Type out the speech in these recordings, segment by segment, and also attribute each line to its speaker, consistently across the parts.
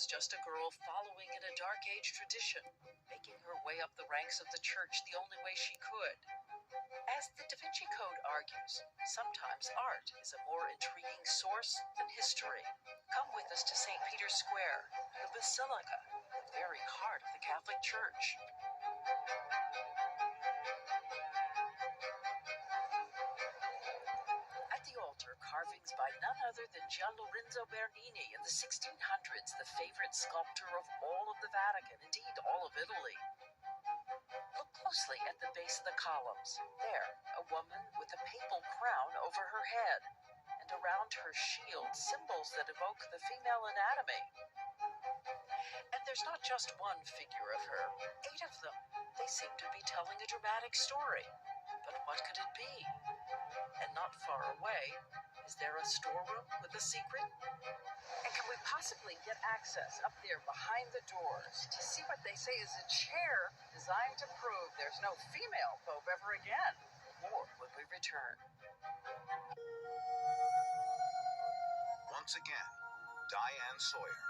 Speaker 1: was just a girl following in a Dark Age tradition, making her way up the ranks of the church the only way she could. As the Da Vinci Code argues, sometimes art is a more intriguing source than history. Come with us to St. Peter's Square, the Basilica, the very heart of the Catholic Church. At the altar, carvings by none other than Gian Lorenzo Bernini in the 1600s, the favorite sculptor of all of the Vatican, indeed all of Italy. Look closely at the base of the columns. There, a woman with a papal crown over her head, and around her shield, symbols that evoke the female anatomy. And there's not just one figure of her, 8 of them. They seem to be telling a dramatic story. But what could it be? And not far away, is there a storeroom with a secret? And can we possibly get access up there behind the doors to see what they say is a chair designed to prove there's no female pope ever again? More when we return.
Speaker 2: Once again, Diane Sawyer.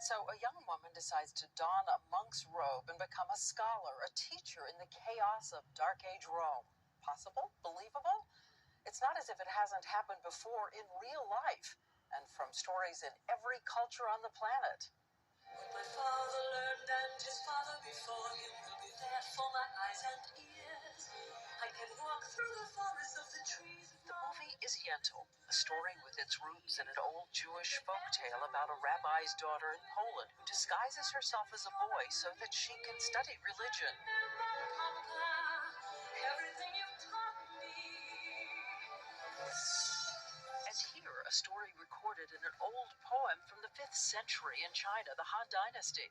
Speaker 1: So a young woman decides to don a monk's robe and become a scholar, a teacher in the chaos of Dark Age Rome. Possible? Believable? It's not as if it hasn't happened before in real life, and from stories in every culture on the planet.
Speaker 3: What my father learned and his father before him will be there for my eyes and ears. I can walk through the forest of the trees.
Speaker 1: The movie is Yentl, a story with its roots in an old Jewish folktale about a rabbi's daughter in Poland who disguises herself as a boy so that she can study religion.
Speaker 3: Papa, everything you've taught me.
Speaker 1: And here, a story recorded in an old poem from the 5th century in China, the Han Dynasty.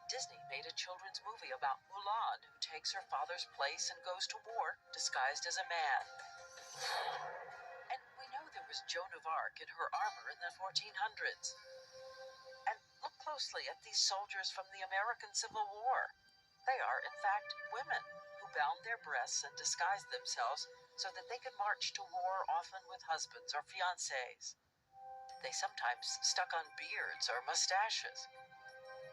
Speaker 1: Disney made a children's movie about Mulan, who takes her father's place and goes to war disguised as a man. And we know there was Joan of Arc in her armor in the 1400s. And look closely at these soldiers from the American Civil War. They are, in fact, women who bound their breasts and disguised themselves so that they could march to war, often with husbands or fiancés. They sometimes stuck on beards or mustaches.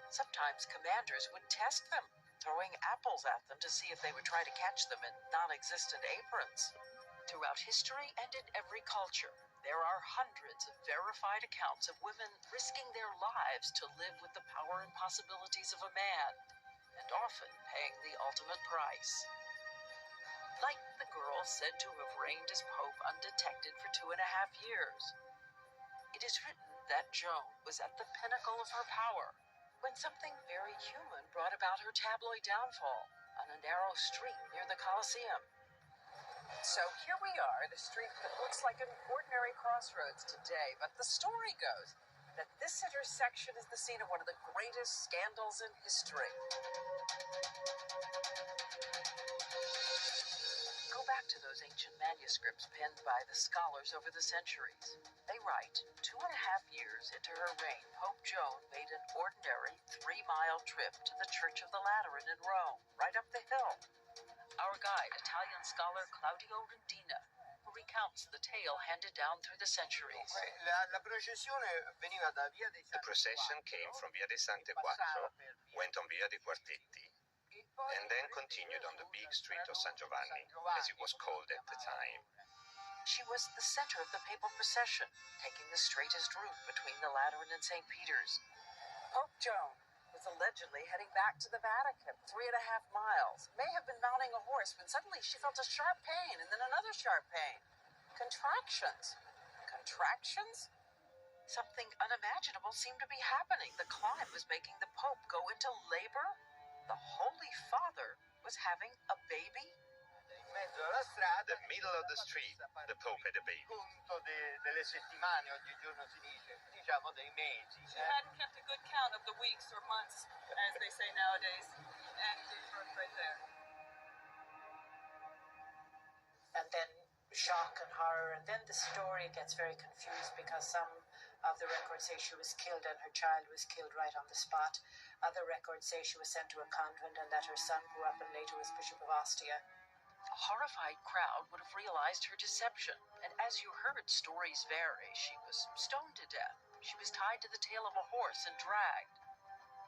Speaker 1: Sometimes commanders would test them, throwing apples at them to see if they would try to catch them in non-existent aprons. Throughout history and in every culture, there are hundreds of verified accounts of women risking their lives to live with the power and possibilities of a man, and often paying the ultimate price. Like the girl said to have reigned as Pope undetected for 2.5 years. It is written that Joan was at the pinnacle of her power when something very human brought about her tabloid downfall on a narrow street near the Colosseum. So here we are, the street that looks like an ordinary crossroads today, but the story goes that this intersection is the scene of one of the greatest scandals in history. Go back to those ancient manuscripts penned by the scholars over the centuries. They write, 2.5 years into her reign, Pope Joan made an ordinary 3-mile trip to the Church of the Lateran in Rome, right up the hill. Our guide, Italian scholar Claudio Rendina, who recounts the tale handed down through the centuries.
Speaker 4: The procession came from Via dei Sante Quattro, went on Via dei Quartetti, and then continued on the big street of San Giovanni, as it was called at the time.
Speaker 1: She was the center of the papal procession, taking the straightest route between the Lateran and St. Peter's. Pope Joan was allegedly heading back to the Vatican, 3.5 miles, may have been mounting a horse when suddenly she felt a sharp pain and then another sharp pain. Contractions. Contractions? Something unimaginable seemed to be happening. The climb was making the Pope go into labor. The Holy Father was having a baby?
Speaker 4: The middle of the street, the Pope had a baby.
Speaker 5: She hadn't kept a good count of the weeks or months, as they say nowadays, and gave birth right there.
Speaker 6: And then shock and horror, and then the story gets very confused because some of the records say she was killed and her child was killed right on the spot. Other records say she was sent to a convent and that her son grew up and later was Bishop of Ostia.
Speaker 1: A horrified crowd would have realized her deception, and as you heard stories vary, she was stoned to death, She was tied to the tail of a horse and dragged.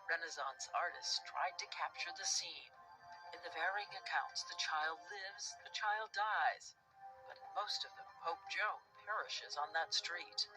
Speaker 1: Renaissance artists tried to capture the scene. In the varying accounts, the child lives, the child dies. But in most of them, Pope Joan perishes on that street.